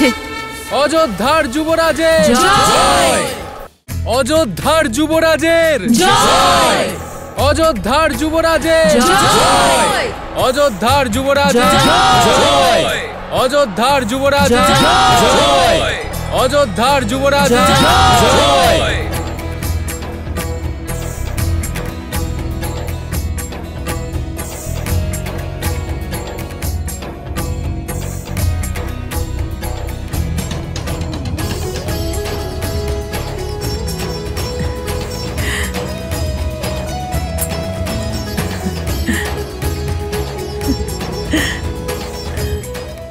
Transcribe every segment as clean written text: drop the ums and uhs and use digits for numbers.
হচ্ছে। অযোধ্যার যুবরাজের জয়, অযোধ্যার যুবরাজের জয়, অযোধ্যার যুবরাজের জয়, অযোধ্যার যুবরাজের জয়, অযোধ্যার যুবরাজের জয়, অযোধ্যার যুবরাজের জয়।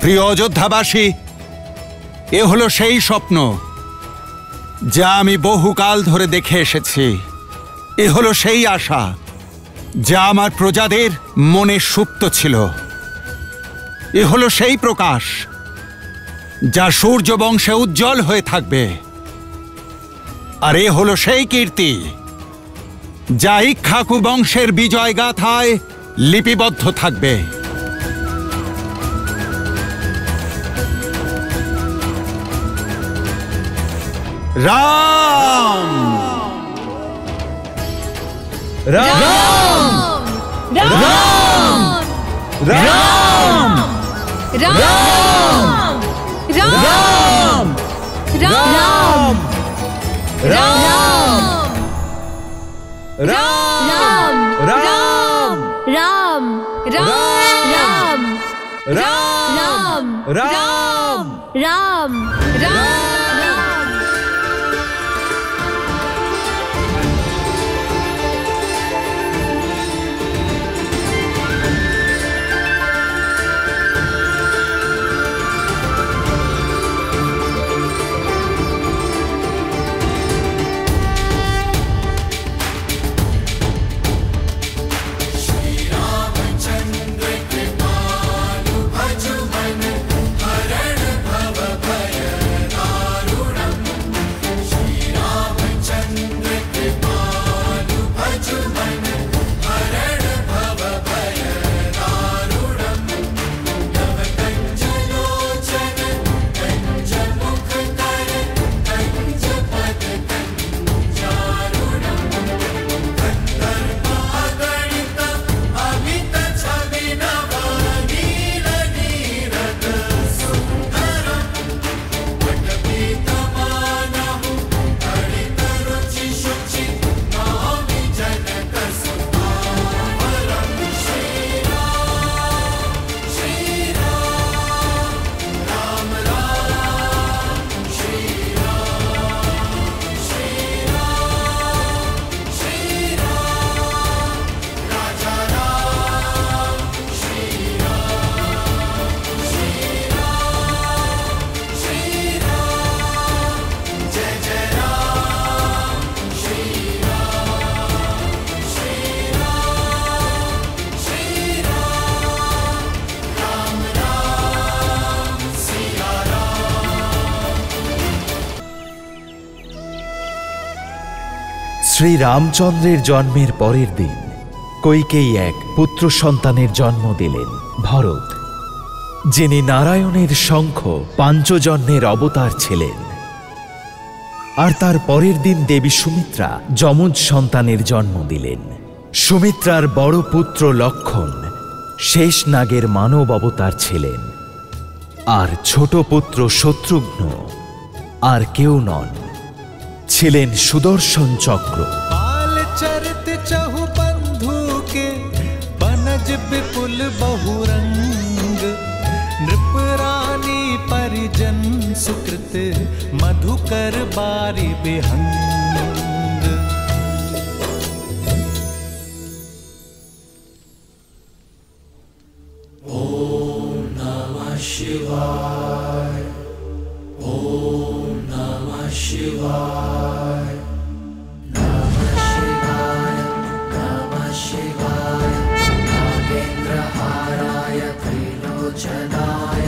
প্রিয় অযোধ্যাবাসী, এ হলো সেই স্বপ্ন যা আমি বহুকাল ধরে দেখে এসেছি। এ হলো সেই আশা যা আমার প্রজাদের মনে সুপ্ত ছিল। এ হলো সেই প্রকাশ যা সূর্য বংশে উজ্জ্বল হয়ে থাকবে। আর এ হলো সেই কীর্তি যা ইক্ষ্বাকু বংশের বিজয় গাথায় লিপিবদ্ধ থাকবে। রাম রাম রাম রাম রাম রাম রাম রাম রাম রাম রাম রাম রাম রাম রাম রাম। শ্রী রামচন্দ্রের জন্মের পরের দিন কৈকেয়ী এক পুত্র সন্তানের জন্ম দিলেন, ভরত, যিনি নারায়ণের শঙ্খ পাঞ্চজন্যের অবতার ছিলেন। আর তার পরের দিন দেবী সুমিত্রা যমজ সন্তানের জন্ম দিলেন। সুমিত্রার বড় পুত্র লক্ষণ শেষ নাগের মানব অবতার ছিলেন। আর ছোট পুত্র শত্রুঘ্ন আর কেউ নন, ছিলেন সুদর্শন চক্র। चरत चहु बंधु के बनज विपुल बहुरंग, नृपरानी परिजन सुकृत मधुकर बारी बिहंग। ओम नमः शिवाय, ओम नमः शिवाय, नमः शिवाय, नमः शिवाय। नागेन्द्रहाराय त्रिलोचनाय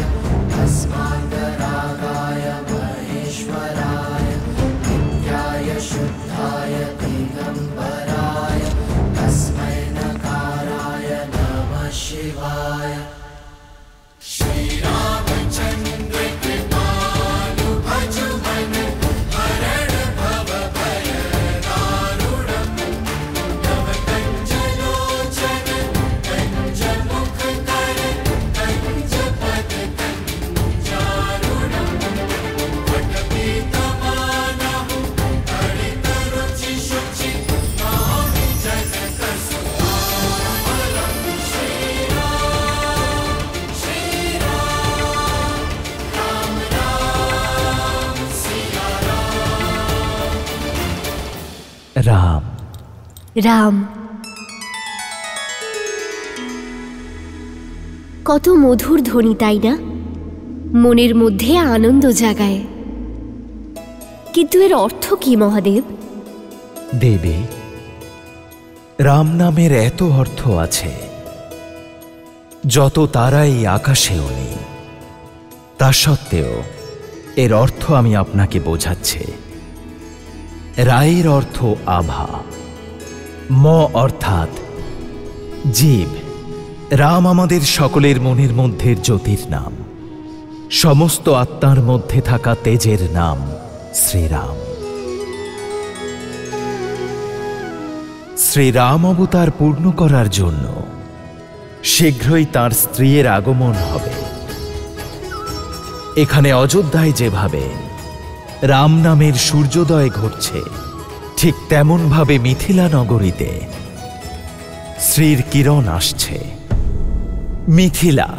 भस्मान्तरागाय महेश्वराय नित्याय शुद्ध রাম। রাম। কত মধুর ধ্বনি, তাই না? মনের মধ্যে আনন্দ জাগায়। কিন্তু এর অর্থ কি মহাদেব? দেবী, রাম নামের এত অর্থ আছে যত তারা এই আকাশেও নেই। তা সত্ত্বেও এর অর্থ আমি আপনাকে বোঝাচ্ছি। রায়ের অর্থ আভা, ম অর্থাৎ জীব। রাম আমাদের সকলের মনের মধ্যে জ্যোতির নাম, সমস্ত আত্মার মধ্যে থাকা তেজের নাম শ্রীরাম। শ্রীরাম অবতার পূর্ণ করার জন্য শীঘ্রই তার স্ত্রীর আগমন হবে। এখানে অযোধ্যায় যেভাবে রাম নামের সূর্যোদয় ঘটছে, ঠিক তেমনভাবে মিথিলা নগরীতে শ্রীর কিরণ আসছে। মিথিলা,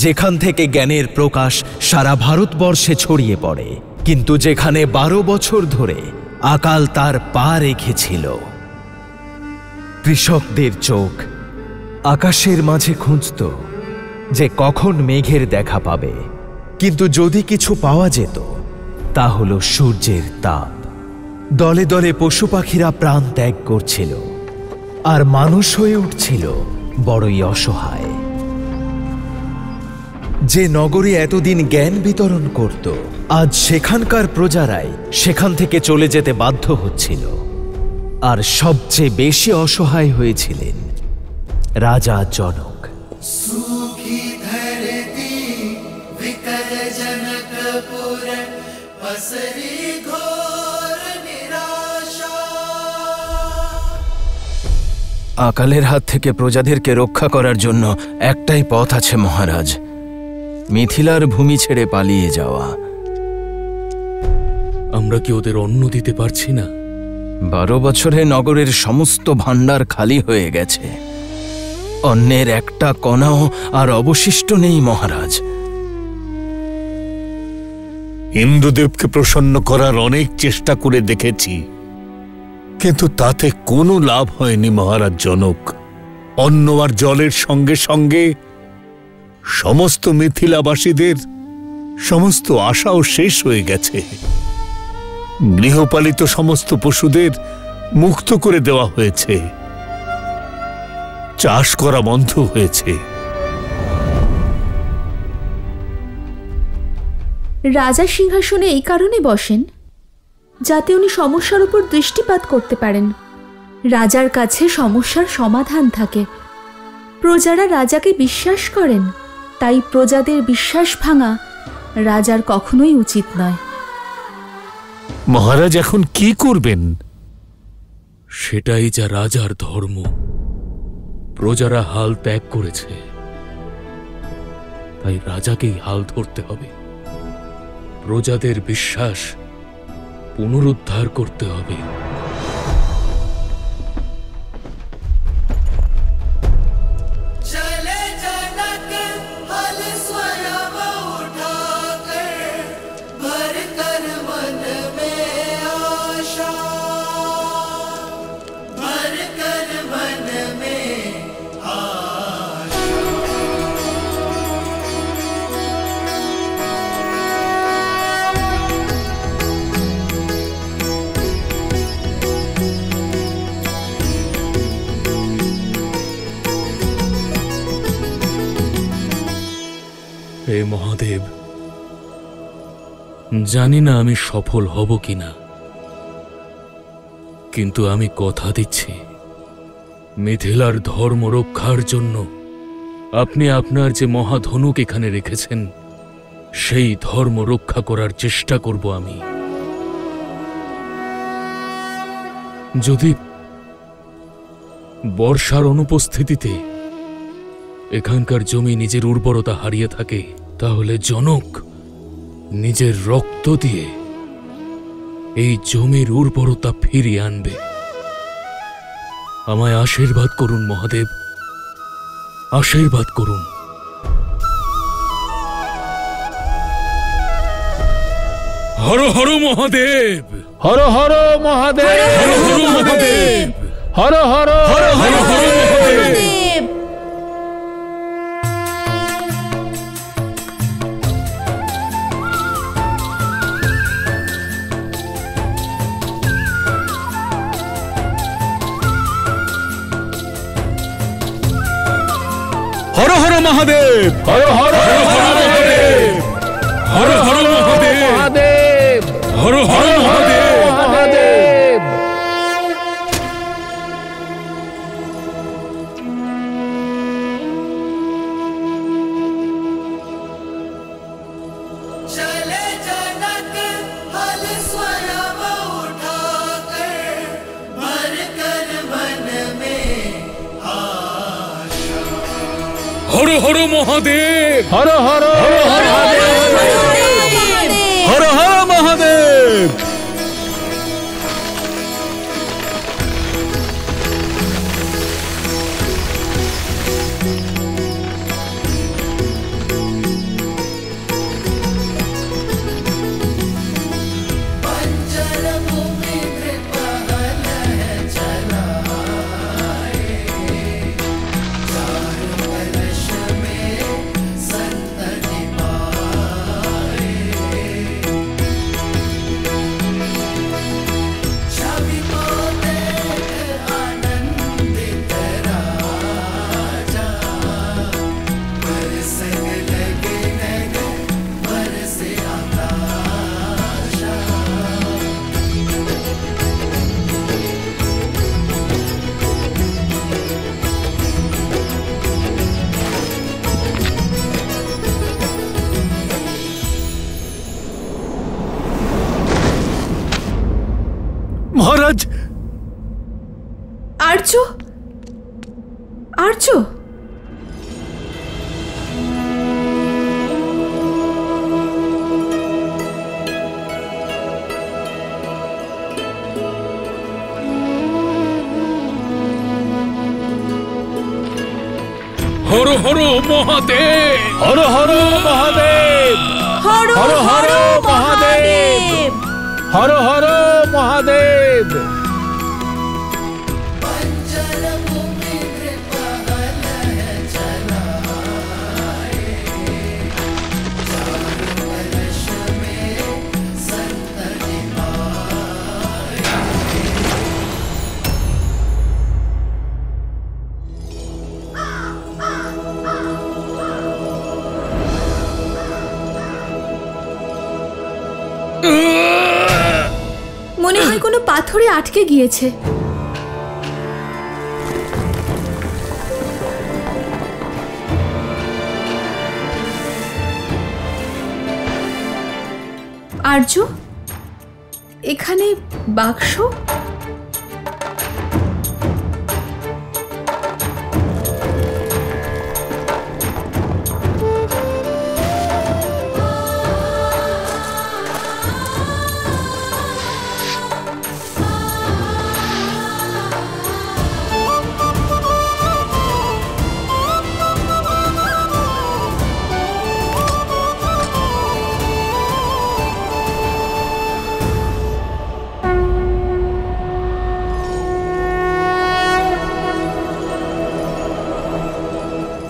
যেখান থেকে জ্ঞানের প্রকাশ সারা ভারতবর্ষে ছড়িয়ে পড়ে, কিন্তু যেখানে 12 বছর ধরে আকাল তার পা রেখেছিল। কৃষকদের চোখ আকাশের মাঝে খুঁজত যে কখন মেঘের দেখা পাবে, কিন্তু যদি কিছু পাওয়া যেত তা হল সূর্যের তাপ। দলে দলে পশু পাখিরা প্রাণ ত্যাগ করছিল, আর মানুষ হয়ে উঠছিল বড়ই অসহায়। যে নগরী এতদিন জ্ঞান বিতরণ করত, আজ সেখানকার প্রজারাই সেখান থেকে চলে যেতে বাধ্য হচ্ছিল। আর সবচেয়ে বেশি অসহায় হয়েছিলেন রাজা জনক। सुखी धरती विकल जनकपुर पसरी घोर निराशा। আকালের হাত থেকে প্রজাদেরকে রক্ষা করার জন্য একটাই পথ আছে মহারাজ, মিথিলার ভূমি ছেড়ে পালিয়ে যাওয়া। আমরা কি ওদের অন্ন দিতে পারছি না? 12 বছরে নগরের সমস্ত ভাণ্ডার খালি হয়ে গেছে। অন্যের একটা কণাও আর অবশিষ্ট নেই মহারাজ। ইন্দ্রদেবকে প্রসন্ন করার অনেক চেষ্টা করে দেখেছি, কিন্তু তাতে কোনো লাভ হয়নি মহারাজ জনক। অন্ন আর জলের সঙ্গে সঙ্গে সমস্ত মিথিলাবাসীদের সমস্ত আশাও শেষ হয়ে গেছে। গৃহপালিত সমস্ত পশুদের মুক্ত করে দেওয়া হয়েছে, চাষ করা বন্ধ হয়েছে। রাজা সিংহাসনে এই কারণে বসেন যাতে উনি সমস্যার উপর দৃষ্টিপাত করতে পারেন। রাজার কাছে সমস্যার সমাধান থাকে। প্রজারা রাজাকে বিশ্বাস করেন, তাই প্রজাদের বিশ্বাস ভাঙা রাজার কখনোই উচিত নয়। মহারাজ এখন কি করবেন? সেটাই যা রাজার ধর্ম। প্রজারা হাল ত্যাগ করেছে, তাই রাজাকেই হাল ধরতে হবে। প্রজাদের বিশ্বাস পুনরুদ্ধার করতে হবে। चले जनक हल स्वयं उठाकर भर कर मन में आशा, भर कर मन में आशा। হে মহাদেব, জানি না আমি সফল হব কিনা, কিন্তু আমি কথা দিচ্ছি মিথিলার ধর্ম রক্ষার জন্য আপনি আপনার যে মহাধনুক এখানে রেখেছেন, সেই ধর্ম রক্ষা করার চেষ্টা করব আমি। যদি বর্ষার অনুপস্থিতিতে এখানকার জমি নিজের উর্বরতা হারিয়ে থাকে, তাহলে জনক নিজের রক্ত দিয়ে এই জমির উর্বরতা ফিরিয়ে আনবে। আমায় আশীর্বাদ করুন মহাদেব, আশীর্বাদ করুন। হর হর মহাদেব, হর হর মহাদেব, হর হর মহাদেব, হর হর হর হর মহাদেব। হর হর মহাদেব, হর হর মহাদেব, হর হর মহাদেব, হর হর মহাদেব। মহাদেব। चले जनक हल स्वयं उठाकर भर कर मन में आशा। হর হর মহাদেব, হর হর মহাদেব, হর হর মহাদেব। पंजर भूमि कृपहल है चलाए, चार कलश में संतति पाए। छवि को देख आनंदित राजा, बरसने लगे नगर बरसे आकाशा। মহারাজ, আর্য, আর্য, হর হর মহাদেব, হর হর মহাদেব, হর হর হর মহাদেব, হর হর মহাদেব। पंजर भूमि कृपहल है चलाए, चार कलश में संतति पाए। মনে হয় কোনো পাথরে আটকে গিয়েছে। আর্য, এখানে বাক্স?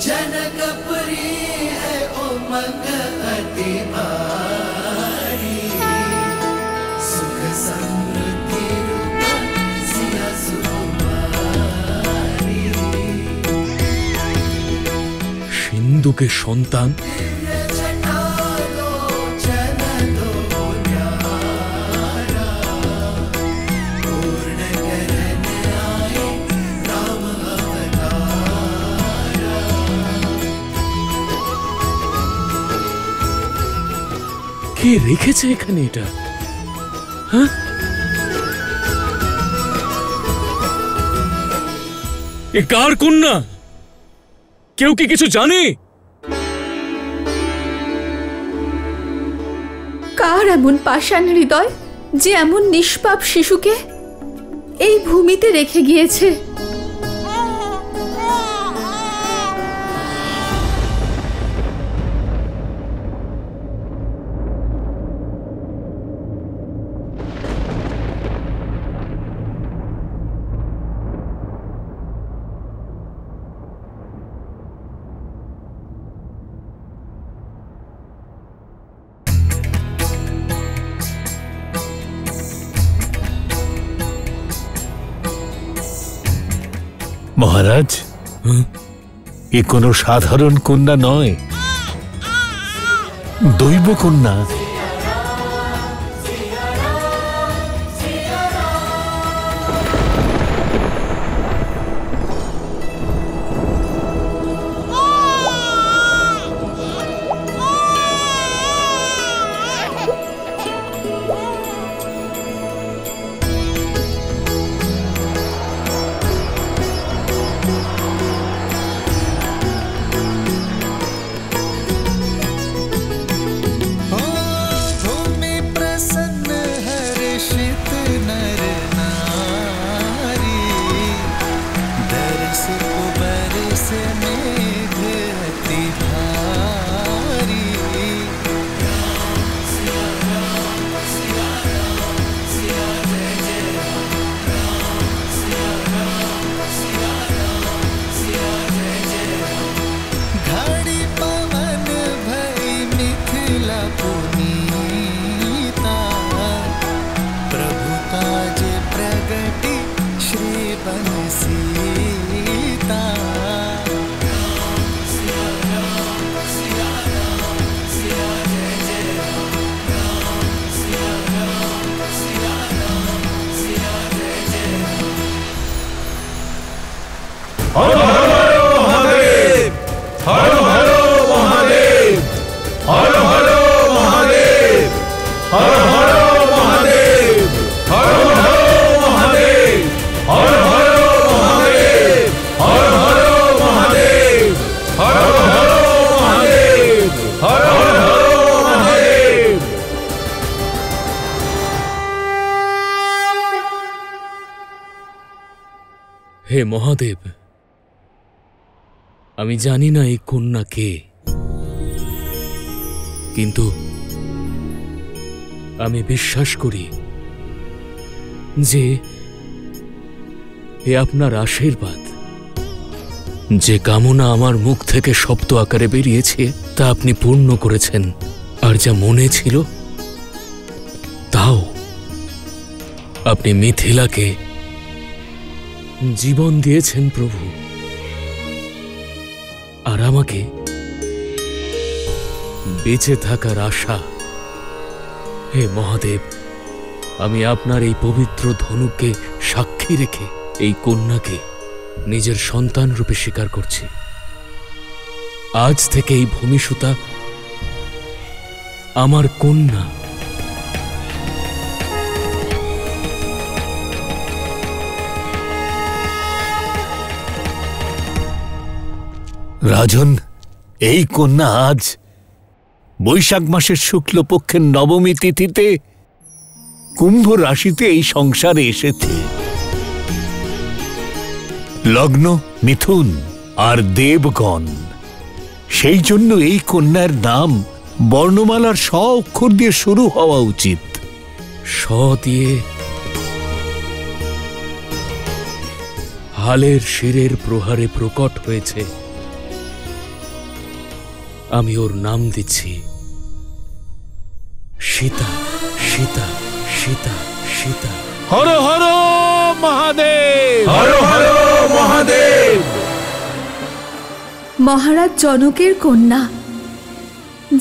जनकपुरी है उमंग अति भारी, सुख समृद्धि रूप सिया सुकुमारी। সিন্ধুকে সন্তান, दिव्य जटालोचन दो न्यारा, पूर्ण करन आए राम अवतारा। কে রেখেছে এখানে এটা? হ্যাঁ, এ কার কন্যা? কেউ কি কিছু জানে? কার এমন পাষাণ হৃদয় যে এমন নিষ্পাপ শিশুকে এই ভূমিতে রেখে গিয়েছে? মহারাজ, এ কোনো সাধারণ কন্যা নয়, দৈব কন্যা। হে মহাদেব, আমি জানি না এই কন্যা কে, কিন্তু আমি বিশ্বাস করি যে এ আপনার আশীর্বাদ। যে কামনা আমার মুখ থেকে শব্দ আকারে বেরিয়েছে তা আপনি পূর্ণ করেছেন, আর যা মনে ছিল তাও। আপনি মিথিলাকে জীবন দিয়েছেন প্রভু, আর আমাকে বেঁচে থাকার আশা। হে মহাদেব, আমি আপনার এই পবিত্র ধনুকে সাক্ষী রেখে এই কন্যাকে নিজের সন্তান রূপে স্বীকার করছি। আজ থেকে এই ভূমিসুতা আমার কন্যা। রাজন, এই কন্যা আজ বৈশাখ মাসের শুক্লপক্ষের নবমী তিথিতে কুম্ভ রাশিতে এই সংসারে এসেছে। লগ্ন মিথুন আর দেবগণ, সেই জন্য এই কন্যার নাম বর্ণমালার স অক্ষর দিয়ে শুরু হওয়া উচিত। স দিয়ে হালের শিরের প্রহারে প্রকট হয়েছে। আমি ওর নাম দিচ্ছি সীতা। সীতা, সীতা, সীতা। হর হর মহাদেব, হর হর মহাদেব। মহারাজ জনকের কন্যা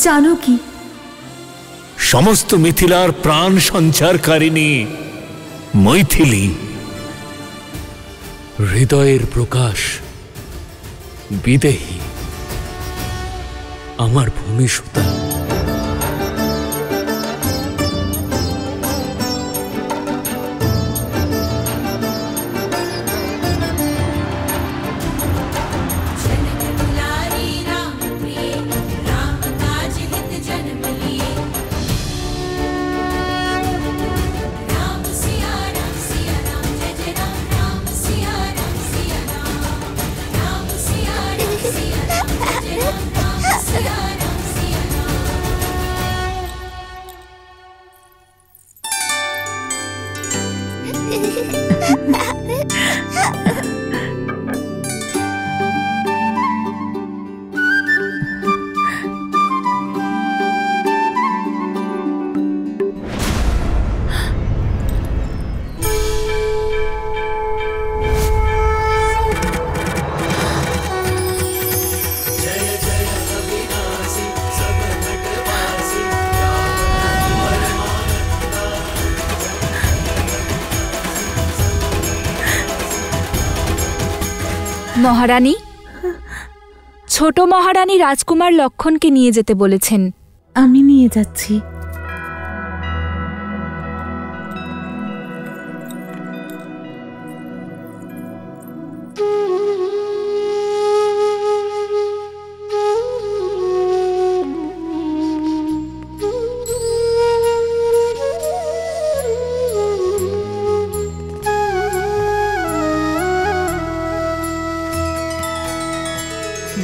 জানকী, সমস্ত মিথিলার প্রাণ সঞ্চারকারিণী মৈথিলী, হৃদয়ের প্রকাশ বিদেহী, আমার ভূমিসুতা। মহারানী, ছোট মহারানী রাজকুমার লক্ষণকে নিয়ে যেতে বলেছেন। আমি নিয়ে যাচ্ছি।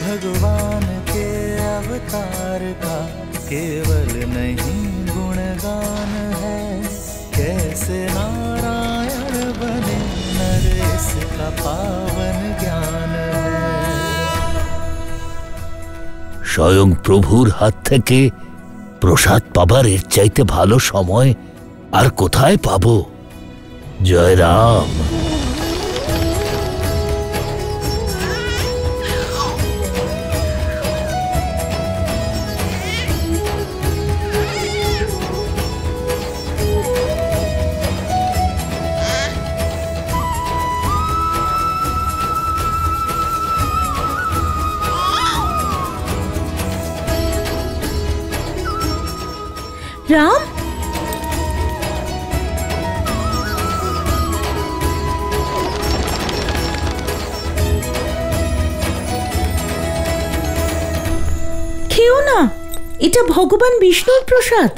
भगवान के अवतार का केवल नहीं गुणगान है, कैसे नारायण बने नर इसका पावन ज्ञान है। স্বয়ং প্রভুর হাত থেকে প্রসাদ পাবার এর চাইতে ভালো সময় আর কোথায় পাবো? জয় রাম। রাম, খেও না, এটা ভগবান বিষ্ণুর প্রসাদ।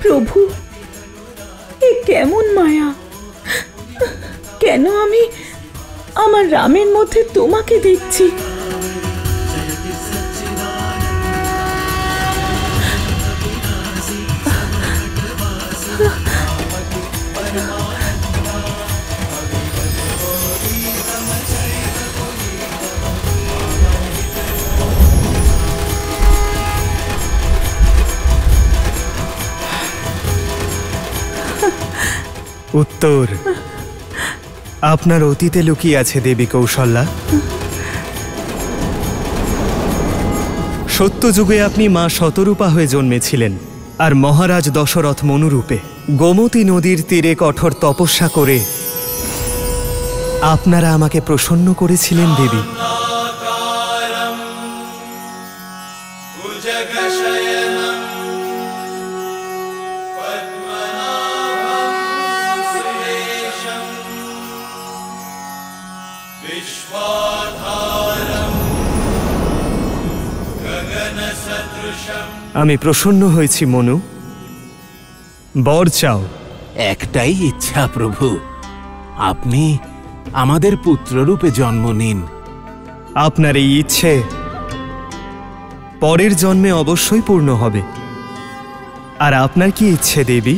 প্রভু, এ কেমন মায়া! কেন আমি আমার রামের মধ্যে তোমাকে দেখছি? উত্তর আপনার অতীতে লুকিয়ে আছে দেবী কৌশল্যা। সত্যযুগে আপনি মা শতরূপা হয়ে জন্মেছিলেন, আর মহারাজ দশরথ মনুরূপে গোমতী নদীর তীরে কঠোর তপস্যা করে আপনারা আমাকে প্রসন্ন করেছিলেন দেবী। আমি প্রসন্ন হয়েছি মনু। বর চাও? একটাই ইচ্ছা প্রভু, আপনি আমাদের পুত্ররূপে জন্ম নিন। আপনার এই ইচ্ছে পরের জন্মে অবশ্যই পূর্ণ হবে। আর আপনার কি ইচ্ছে দেবী?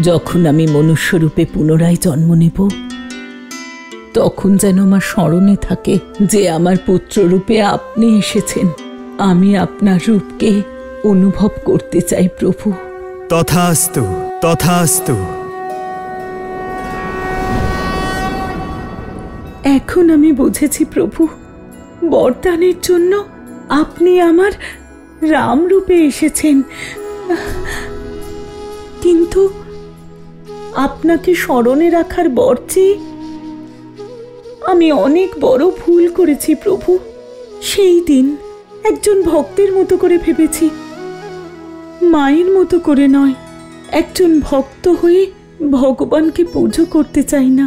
যখন আমি মনুষ্যরূপে পুনরায় জন্ম নেব, তখন যেন আমার স্মরণে থাকে যে আমার পুত্ররূপে আপনি এসেছেন। আমি আপনার রূপকে অনুভব করতে চাই প্রভু। তথাস্তু, তথাস্তু। এখন আমি বুঝেছি প্রভু, বরদানের জন্য আপনি আমার রাম রূপে এসেছেন। কিন্তু আপনাকে স্মরণে রাখার বর চেয়ে আমি অনেক বড় ভুল করেছি প্রভু। সেই দিন একজন ভক্তের মতো করে ভেবেছি, মায়ের মতো করে নয়। একজন ভক্ত হয়ে ভগবানকে পুজো করতে চাই না,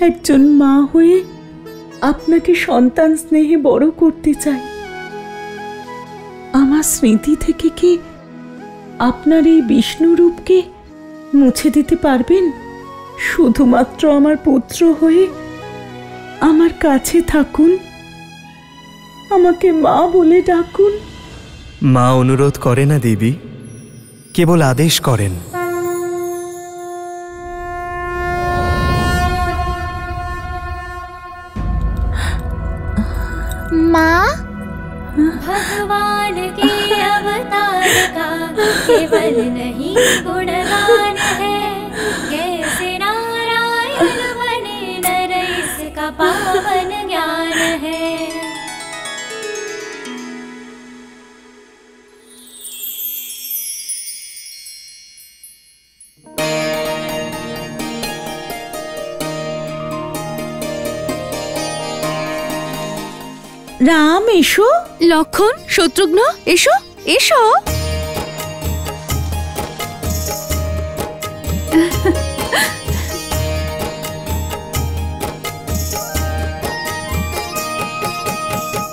একজন মা হয়ে আপনাকে সন্তান স্নেহে বড় করতে চাই। আমার স্মৃতি থেকে কি আপনার এই বিষ্ণু রূপকে মুছে দিতে পারবেন? শুধুমাত্র আমার পুত্র হয়ে আমার কাছে থাকুন, আমাকে মা বলে ডাকুন। মা অনুরোধ করে না দেবী, কেবল আদেশ করেন। भगवान के अवतार का केवल नहीं गुणगान है। कैसे नारायण बने नर इसका पावन ज्ञान है। রাম এসো। লক্ষণ, শত্রুঘ্ন, এসো এসো।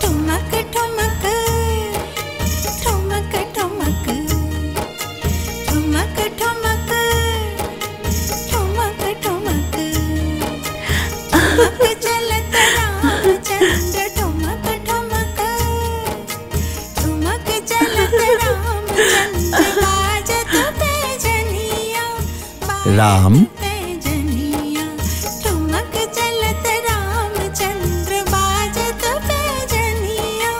ठुमक ठुमक ठुमक ठुमक ठुमक ठुमक ठुमक ठुमक ठुमक चलत रामचंद्र ठुमक ठुमक ठुमक चलत रामचंद्र बाजत पैजनिया राम पैजनिया ठुमक चलत रामचंद्र बाजत पैजनिया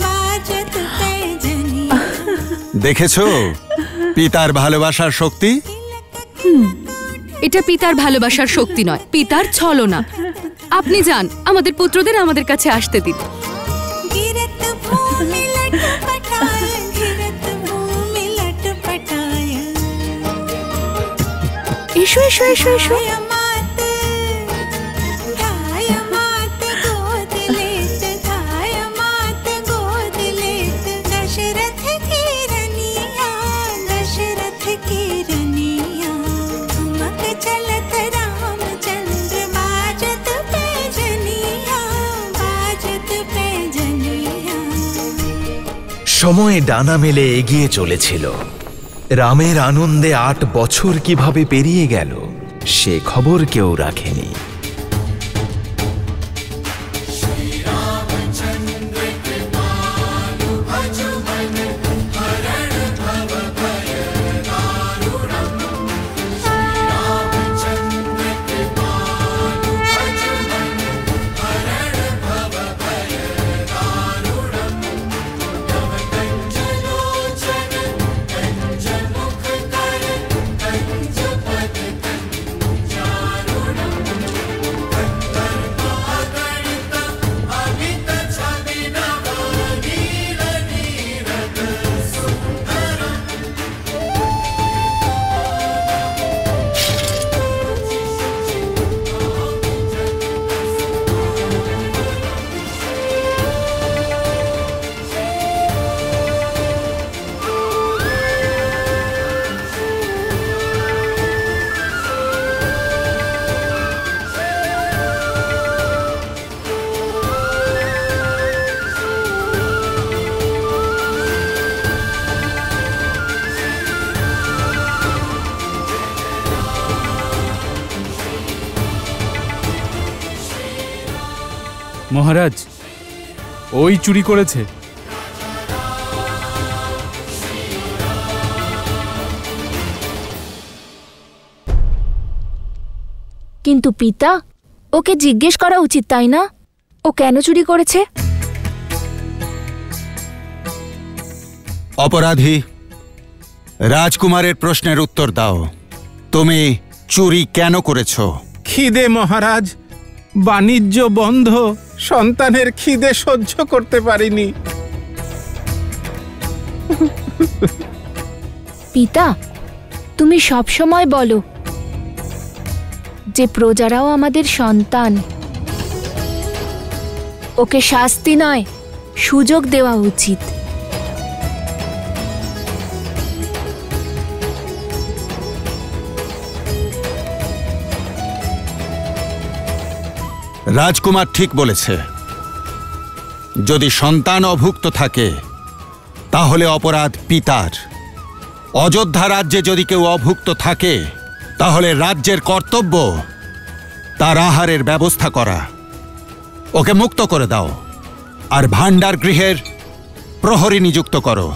बाजत पैजनिया। দেখেছো পিতার ভালোবাসার শক্তি? এটা পিতার ভালোবাসার শক্তি নয়, পিতার ছলনা। আপনি যান, আমাদের পুত্রদের আমাদের কাছে আসতে দিন। गिरत भूमि लटपटाय गिरत भूमि लटपटाय এসো এসো এসো এসো। धाय मात गोद लेत धाय मात गोद लेत दशरथ की रनिया दशरथ की रनिया ठुमक चलत रामचंद्र बाजत पैजनिया बाजत पैजनिया। সময়ে ডানা মেলে এগিয়ে চলেছিল। রামের আনন্দে ৮ বছর কিভাবে পেরিয়ে গেল সে খবর কেউ রাখেনি। মহারাজ, ওই চুরি করেছে। কিন্তু পিতা, ওকে জিজ্ঞেস করা উচিত, তাই না? ও কেন চুরি করেছে? অপরাধী, রাজকুমারের প্রশ্নের উত্তর দাও। তুমি চুরি কেন করেছো? খিদে মহারাজ, বাণিজ্য বন্ধ, সন্তানের খিদে সহ্য করতে পারিনি। পিতা, তুমি সব সময় বলো যে প্রজারাও আমাদের সন্তান। ওকে শাস্তি নয়, সুযোগ দেওয়া উচিত। রাজকুমার ঠিক বলেছে। যদি সন্তান অভুক্ত থাকে তাহলে অপরাধ পিতার। অযোধ্যা রাজ্যে যদি কেউ অভুক্ত থাকে তাহলে রাজ্যের কর্তব্য তার আহারের ব্যবস্থা করা। ওকে মুক্ত করে দাও আর ভাণ্ডার গৃহের প্রহরী নিযুক্ত করো।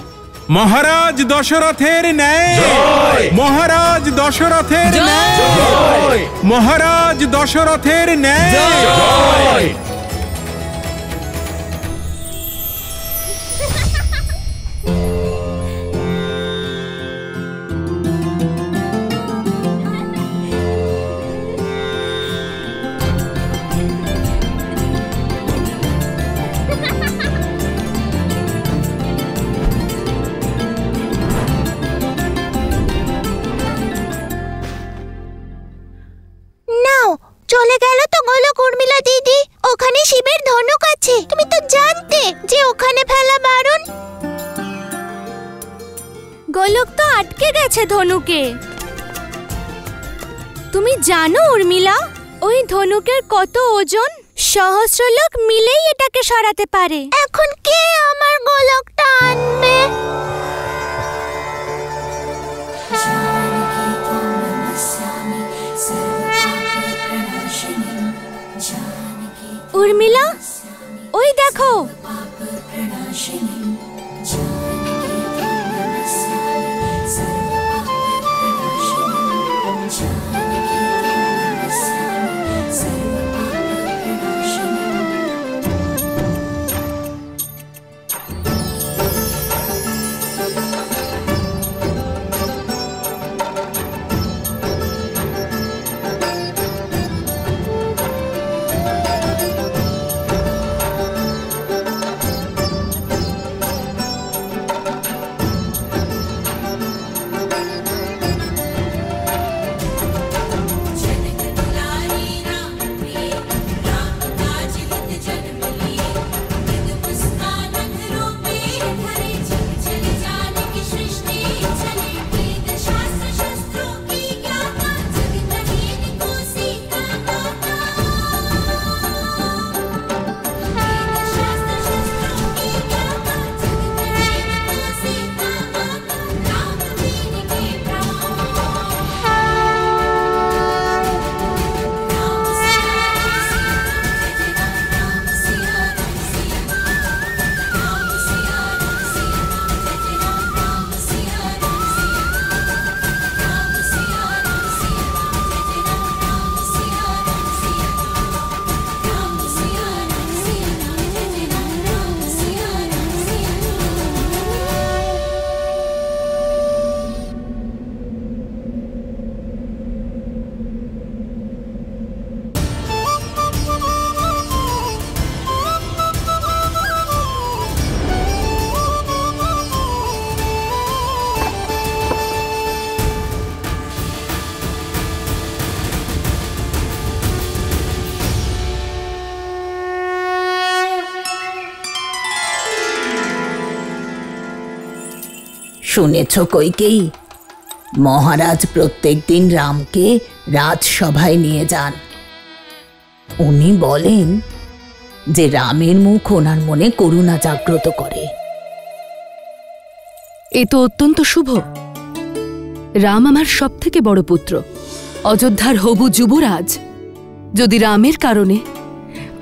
মহারাজ দশরথের ন্যায়, মহারাজ দশরথের ন্যায়, মহারাজ দশরথের ন্যায়। তুমি জানো উর্মিলা, ওই ধনুকের কত ওজন? সহস্র লোক মিলেই এটাকে সরাতে পারে। এখন কে আমার গোলকটা আনবে? উর্মিলা, ওই দেখো। শুনেছ কইকেয়ী, মহারাজ প্রত্যেকদিন রামকে রাজসভায় নিয়ে যান। উনি বলেন যে রামের মুখ ওনার মনে করুণা জাগ্রত করে। এ তো অত্যন্ত শুভ। রাম আমার সবথেকে বড় পুত্র, অযোধ্যার হবু যুবরাজ। যদি রামের কারণে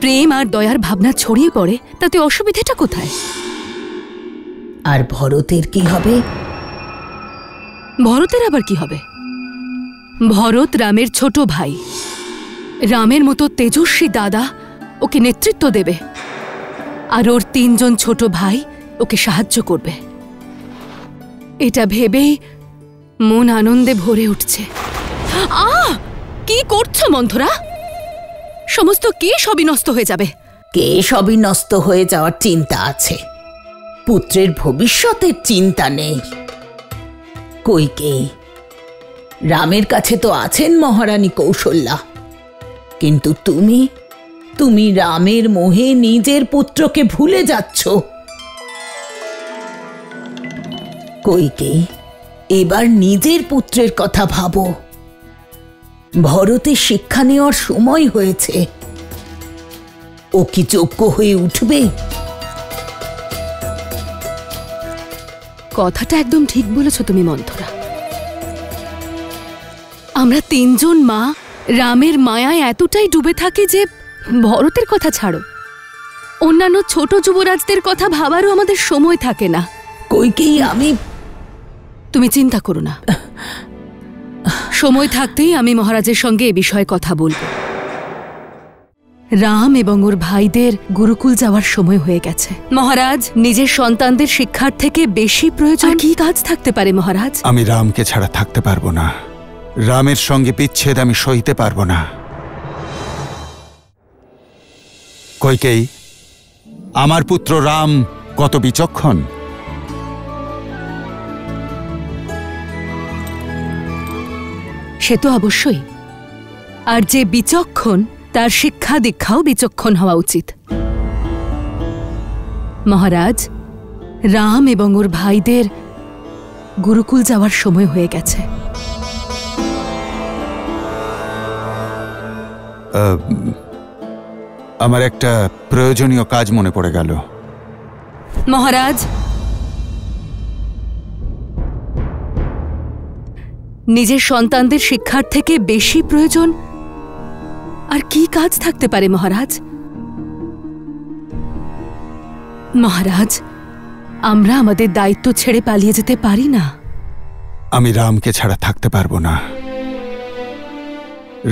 প্রেম আর দয়ার ভাবনা ছড়িয়ে পড়ে, তাতে অসুবিধাটা কোথায়? আর ভরতের কি হবে? ভরতের আবার কি হবে? ভরত রামের ছোট ভাই। রামের মতো তেজস্বী দাদা ওকে নেতৃত্ব দেবে, আর ওর 3 জন ছোট ভাই ওকে সাহায্য করবে। এটা ভেবেই মন আনন্দে ভরে উঠছে। কি করছো মন্থরা? সমস্ত কে সবই নষ্ট হয়ে যাবে। কে সবই নষ্ট হয়ে যাওয়ার চিন্তা আছে, পুত্রের ভবিষ্যতের চিন্তা নেই। কইকেয়ী, রামের কাছে তো আছেন মহারানী কৌশল্যা, কিন্তু তুমি রামের মোহে নিজের পুত্রকে ভুলে যাচ্ছ। কইকেয়ী, এবার নিজের পুত্রের কথা ভাবো। ভরতের শিক্ষা নেওয়ার সময় হয়েছে। ও কি যোগ্য হয়ে উঠবে? কথাটা একদম ঠিক বলেছ তুমি মন্থরা। আমরা 3 জন মা রামের মায়ায় এতটাই ডুবে থাকি যে ভরতের কথা ছাড়ো, অন্যান্য ছোট যুবরাজদের কথা ভাবারও আমাদের সময় থাকে না। কইকেয়ী, তুমি চিন্তা করো না, সময় থাকতেই আমি মহারাজের সঙ্গে এ বিষয়ে কথা বলবো। রাম এবং ওর ভাইদের গুরুকুল যাওয়ার সময় হয়ে গেছে। মহারাজ, নিজের সন্তানদের শিক্ষার থেকে বেশি প্রয়োজন কি কাজ থাকতে পারে মহারাজ? আমি রামকে ছাড়া থাকতে পারবো না। রামের সঙ্গে বিচ্ছেদ আমি সইতে পারবো না। কইকেয়ী, আমার পুত্র রাম কত বিচক্ষণ। সে তো অবশ্যই, আর যে বিচক্ষণ তার শিক্ষা দীক্ষাও বিচক্ষণ হওয়া উচিত। মহারাজ, রাম এবং ওর ভাইদের গুরুকুল যাওয়ার সময় হয়ে গেছে। আমার একটা প্রয়োজনীয় কাজ মনে পড়ে গেল। মহারাজ, নিজের সন্তানদের শিক্ষার থেকে বেশি প্রয়োজন আর কি কাজ থাকতে পারে মহারাজ? মহারাজ, আমরা আমাদের দায়িত্ব ছেড়ে পালিয়ে যেতে পারি না। আমি রামকে ছাড়া থাকতে পারবো না।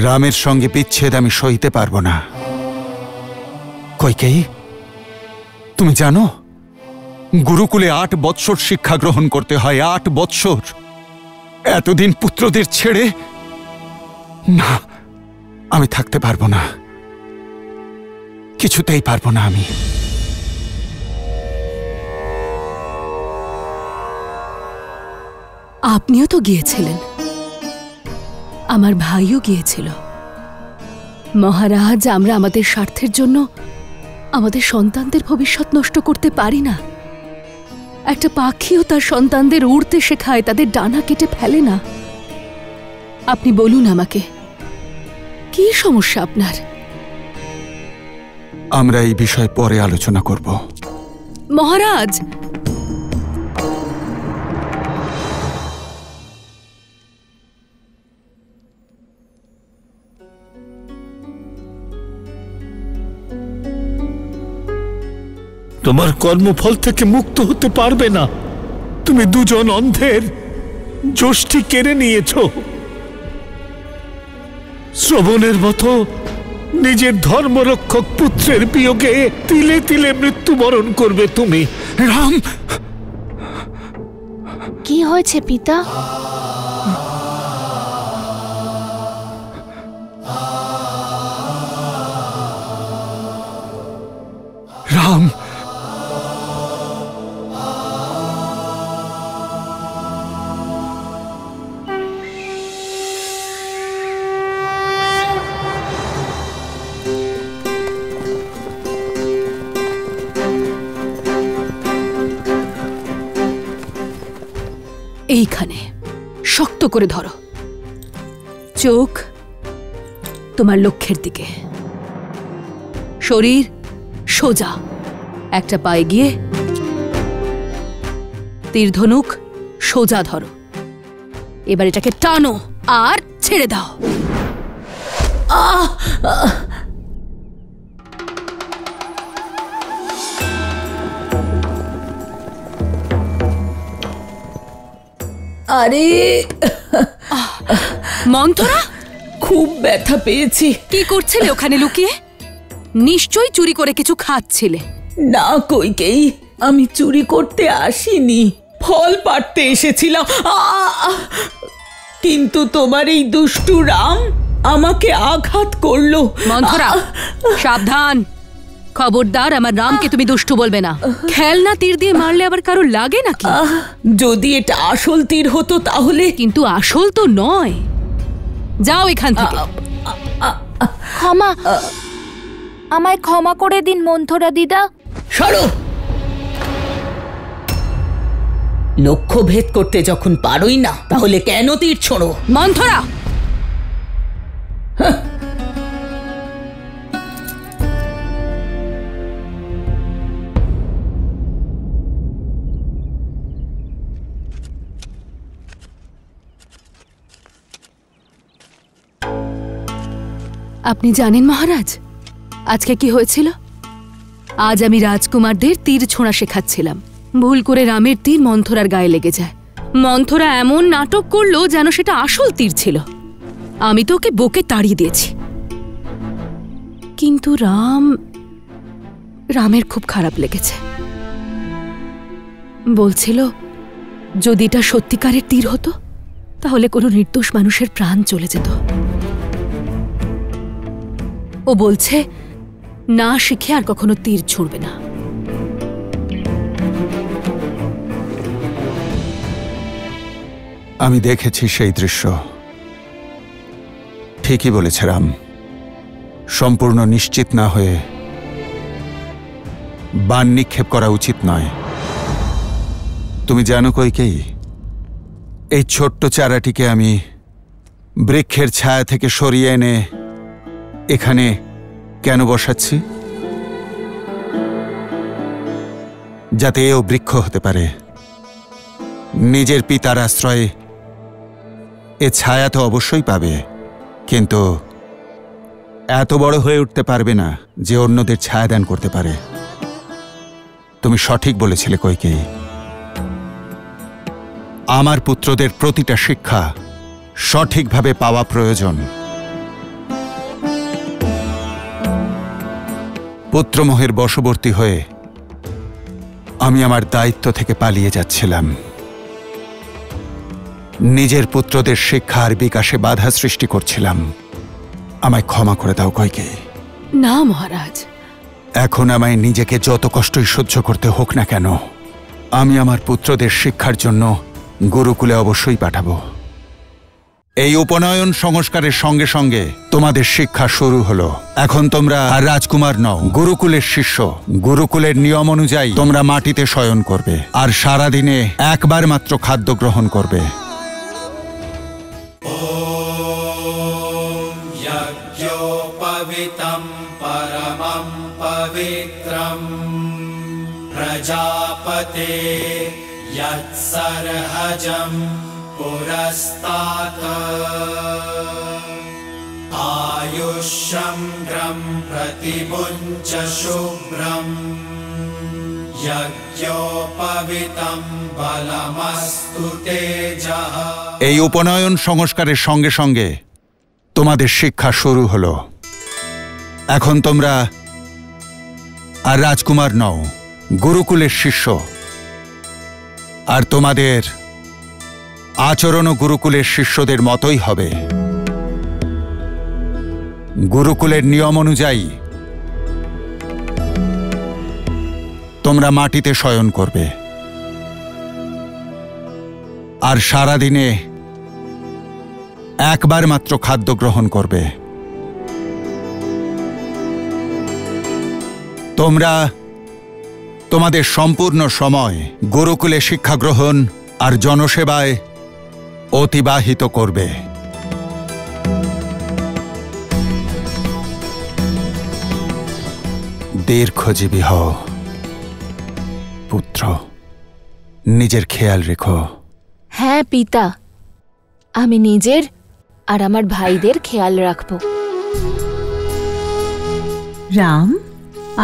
রামের সঙ্গে বিচ্ছেদ আমি সইতে পারবো না। কইকেয়ী, তুমি জানো গুরুকুলে 8 বৎসর শিক্ষা গ্রহণ করতে হয়। 8 বৎসর। এতদিন পুত্রদের ছেড়ে না, আমি থাকতে পারবো না, কিছুতেই পারবো না আমি। আপনিও তো গিয়েছিলেন, আমার ভাইও গিয়েছিল। মহারাজ, আমরা আমাদের স্বার্থের জন্য আমাদের সন্তানদের ভবিষ্যৎ নষ্ট করতে পারি না। একটা পাখিও তার সন্তানদের উড়তে শেখায়, তাদের ডানা কেটে ফেলে না। আপনি বলুন আমাকে, কি সমস্যা আপনার? আমরা এই বিষয়ে পরে আলোচনা করব। মহারাজ, তোমার কর্মফল থেকে মুক্ত হতে পারবে না। তুমি দুজন অন্ধের যষ্টি কেড়ে নিয়েছ। শ্রবণের মতো নিজের ধর্মরক্ষক পুত্রের বিয়োগে তিলে তিলে মৃত্যুবরণ করবে তুমি। রাম, কি হয়েছে পিতা? রাম, এইখানে শক্ত করে ধরো, চোখ তোমার লক্ষ্যের দিকে, শরীর সোজা, একটা পায়ে গিয়ে তীর ধনুক সোজা ধরো। এবার এটাকে টানো আর ছেড়ে দাও। আরে মন্থরা, খুব ব্যথা পেয়েছি। কি করছিলে ওখানে লুকিয়ে? নিশ্চয়ই চুরি করে কিছু খাচ্ছিলে। না কইকেই, আমি চুরি করতে আসিনি, ফল পাড়তে এসেছিলাম। কিন্তু তোমার এই দুষ্টু রাম আমাকে আঘাত করলো। মন্থরা, সাবধান, খবরদার আমার রামকে তুমি দুষ্টু বলবে না। খেলনা তীর দিয়ে মারলে আবার কারো লাগে নাকি? যদি এটা আসল তীর হতো তাহলে। কিন্তু আসল তো নয়। যাও এখান থেকে। ক্ষমা, আমায় ক্ষমা করে দিন মন্থরা দিদা। সরো। লক্ষ্য ভেদ করতে যখন পারোই না, তাহলে কেন তীর ছোড়ো? মন্থরা, আপনি জানেন মহারাজ আজকে কি হয়েছিল? আজ আমি রাজকুমারদের তীর ছোঁড়া শেখাচ্ছিলাম। ভুল করে রামের তীর মন্থরার গায়ে লেগে যায়। মন্থরা এমন নাটক করলো যেন সেটা আসল তীর ছিল। আমি তো ওকে বকে তাড়িয়ে দিয়েছি। কিন্তু রামের খুব খারাপ লেগেছে। বলছিল যদি এটা সত্যিকারের তীর হতো তাহলে কোনো নির্দোষ মানুষের প্রাণ চলে যেত। ও বলছে না শিখে আর কখনো তীর ছুড়বে না। আমি দেখেছি সেই দৃশ্য। ঠিকই বলেছে রাম, সম্পূর্ণ নিশ্চিত না হয়ে বাণ নিক্ষেপ করা উচিত নয়। তুমি জানো কইকেয়ী, এই ছোট্ট চারাটিকে আমি বৃক্ষের ছায়া থেকে সরিয়ে এনে এখানে কেন বসাচ্ছি? যাতে এও বৃক্ষ হতে পারে। নিজের পিতার আশ্রয়ে এ ছায়া তো অবশ্যই পাবে, কিন্তু এত বড় হয়ে উঠতে পারবে না যে অন্যদের ছায়াদান করতে পারে। তুমি সঠিক বলেছিলে কইকেয়ী। আমার পুত্রদের প্রতিটা শিক্ষা সঠিকভাবে পাওয়া প্রয়োজন। পুত্রমোহের বশবর্তী হয়ে আমি আমার দায়িত্ব থেকে পালিয়ে যাচ্ছিলাম। নিজের পুত্রদের শিক্ষা আর বিকাশে বাধা সৃষ্টি করছিলাম। আমায় ক্ষমা করে দাও কইকেয়ী। না মহারাজ, এখন আমায় নিজেকে যত কষ্টই সহ্য করতে হোক না কেন, আমি আমার পুত্রদের শিক্ষার জন্য গুরুকুলে অবশ্যই পাঠাবো। এই উপনয়ন সংস্কারের সঙ্গে সঙ্গে তোমাদের শিক্ষা শুরু হলো। এখন তোমরা আর রাজকুমার নও, গুরুকুলের শিষ্য। গুরুকুলের নিয়ম অনুযায়ী তোমরা মাটিতে শয়ন করবে আর সারাদিনে একবার মাত্র খাদ্য গ্রহণ করবে। यज्ञोपवीतं परमं पवित्रं प्रजापते यत्सर्हजं पुरस्तात् आयुष्यं प्रतिमुञ्च शुभ्रं यज्ञोपवीतं बलमस्तु तेजः। এই উপনয়ন সংস্কারের সঙ্গে সঙ্গে তোমাদের শিক্ষা শুরু হলো। এখন তোমরা আর রাজকুমার নও, গুরুকুলের শিষ্য। আর তোমাদের আচরণও গুরুকুলের শিষ্যদের মতোই হবে। গুরুকুলের নিয়ম অনুযায়ী তোমরা মাটিতে শয়ন করবে আর সারাদিনে একবার মাত্র খাদ্য গ্রহণ করবে। তোমরা তোমাদের সম্পূর্ণ সময় গুরুকুলে শিক্ষা গ্রহণ আর জনসেবায় অতিবাহিত করবে। দীর্ঘজীবী হও পুত্র, নিজের খেয়াল রেখো। হ্যাঁ পিতা, আমি নিজের আর আমার ভাইদের খেয়াল রাখব। রাম,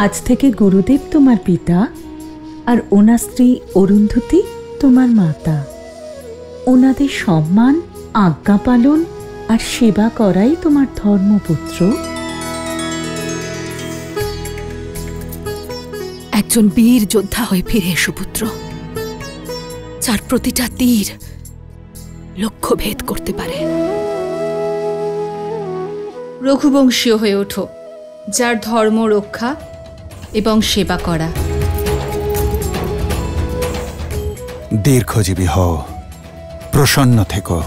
আজ থেকে গুরুদেব তোমার পিতা আর ওনার স্ত্রী অরুন্ধতী তোমার মাতা। ওনাদের সম্মান, আজ্ঞা পালন আর সেবা করাই তোমার ধর্মপুত্র। একজন বীর যোদ্ধা হয়ে ফিরে এসো পুত্র, যার প্রতিটা তীর লক্ষ্য ভেদ করতে পারে। রঘুবংশীয় হয়ে ওঠো, যার ধর্ম রক্ষা এবং সেবা করা। দীর্ঘজীবী হও, প্রসন্ন থেকো।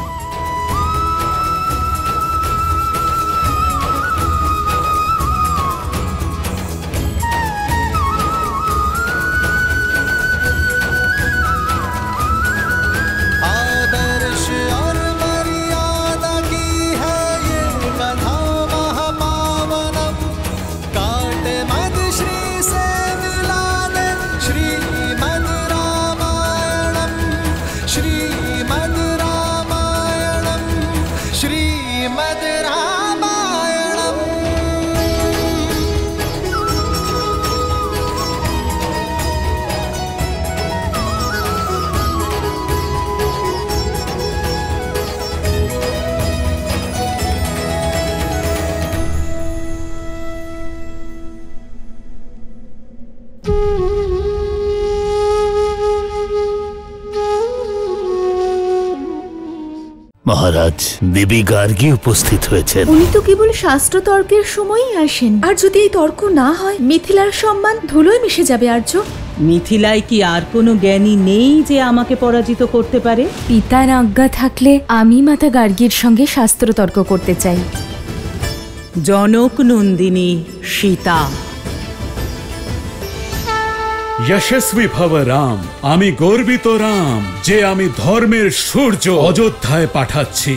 মহারাজ, দেবী গার্গী উপস্থিত হয়েছেন। উনি তো কেবল শাস্ত্র তর্কের সময়ই আসেন, আর যদি এই তর্ক না হয় মিথিলার সম্মান ধুলোয় মিশে যাবে। আর্য, মিথিলায় কি আর কোনো জ্ঞানী নেই যে আমাকে পরাজিত করতে পারে? পিতার আজ্ঞা থাকলে আমি মাতা গার্গীর সঙ্গে শাস্ত্র তর্ক করতে চাই। জনক নন্দিনী সীতা। যশস্বী ভব রাম। আমি গর্বিত রাম যে আমি ধর্মের সূর্য অযোধ্যায় পাঠাচ্ছি।